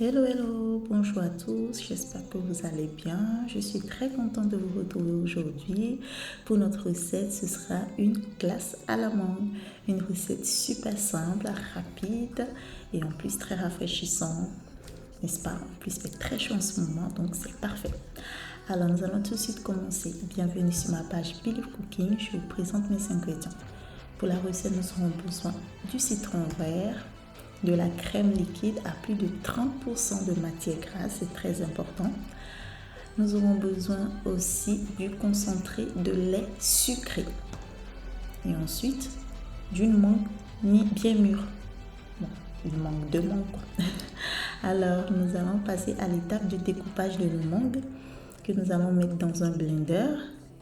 Hello, hello, bonjour à tous, j'espère que vous allez bien. Je suis très contente de vous retrouver aujourd'hui. Pour notre recette, ce sera une glace à la mangue. Une recette super simple, rapide et en plus très rafraîchissante, n'est-ce pas? En plus, il fait très chaud en ce moment, donc c'est parfait. Alors, nous allons tout de suite commencer. Bienvenue sur ma page Believe Cooking, je vous présente mes ingrédients. Pour la recette, nous aurons besoin du citron vert, de la crème liquide à plus de 30% de matière grasse, c'est très important. Nous aurons besoin aussi du concentré de lait sucré. Et ensuite, d'une mangue bien mûre. Bon, une mangue, deux mangues quoi. Alors, nous allons passer à l'étape du découpage de nos mangues que nous allons mettre dans un blender.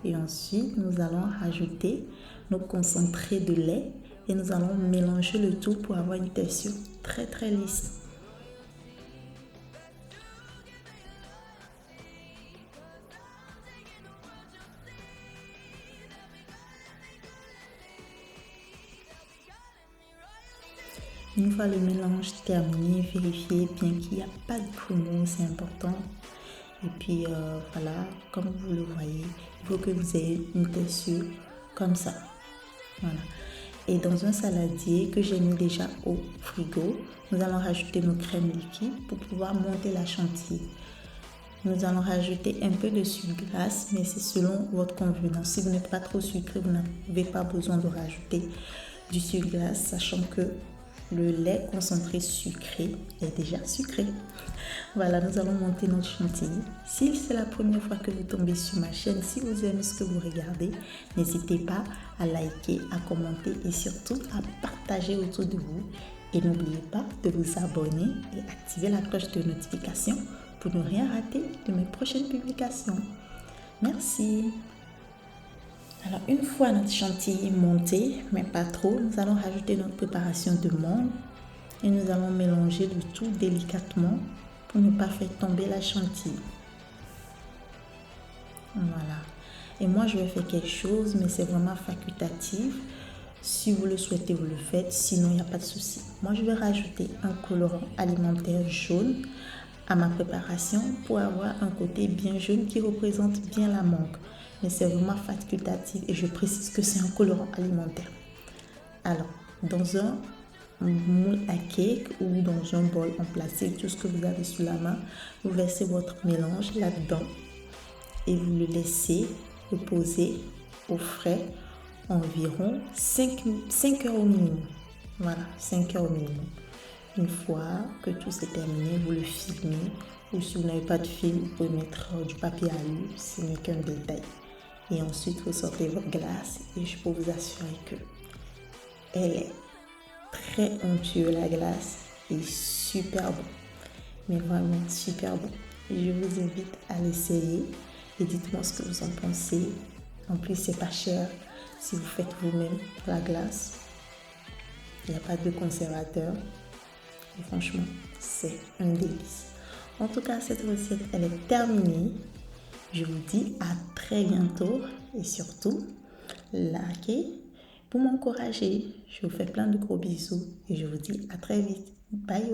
Et ensuite, nous allons rajouter nos concentrés de lait et nous allons mélanger le tout pour avoir une texture très lisse. Une fois le mélange terminé, vérifiez bien qu'il n'y a pas de grumeaux, c'est important. Et puis voilà, comme vous le voyez, il faut que vous ayez une texture comme ça. Voilà. Et dans un saladier que j'ai mis déjà au frigo, nous allons rajouter nos crèmes liquides pour pouvoir monter la chantilly. Nous allons rajouter un peu de sucre glace, mais c'est selon votre convenance. Si vous n'êtes pas trop sucré, vous n'avez pas besoin de rajouter du sucre glace, sachant que le lait concentré sucré est déjà sucré. Voilà, nous allons monter notre chantilly. Si c'est la première fois que vous tombez sur ma chaîne, si vous aimez ce que vous regardez, n'hésitez pas à liker, à commenter et surtout à partager autour de vous. Et n'oubliez pas de vous abonner et activer la cloche de notification pour ne rien rater de mes prochaines publications. Merci. Alors, une fois notre chantilly monté, mais pas trop, nous allons rajouter notre préparation de mangue et nous allons mélanger le tout délicatement pour ne pas faire tomber la chantilly. Voilà. Et moi, je vais faire quelque chose, mais c'est vraiment facultatif. Si vous le souhaitez, vous le faites. Sinon, il n'y a pas de souci. Moi, je vais rajouter un colorant alimentaire jaune à ma préparation pour avoir un côté bien jaune qui représente bien la mangue. Mais c'est vraiment facultatif et je précise que c'est un colorant alimentaire. Alors, dans un moule à cake ou dans un bol en plastique, tout ce que vous avez sous la main, vous versez votre mélange là-dedans et vous le laissez reposer au frais environ 5 heures au minimum. Voilà, 5 heures au minimum. Une fois que tout s'est terminé, vous le filmez ou si vous n'avez pas de film, vous pouvez mettre du papier alu, ce n'est qu'un détail. Et ensuite, vous sortez votre glace et je peux vous assurer que elle est très onctueuse, la glace, et super bon. Mais vraiment super bon. Je vous invite à l'essayer et dites-moi ce que vous en pensez. En plus, c'est pas cher si vous faites vous-même la glace. Il n'y a pas de conservateur. Et franchement, c'est un délice. En tout cas, cette recette, elle est terminée. Je vous dis à très bientôt et surtout, likez pour m'encourager. Je vous fais plein de gros bisous et je vous dis à très vite. Bye!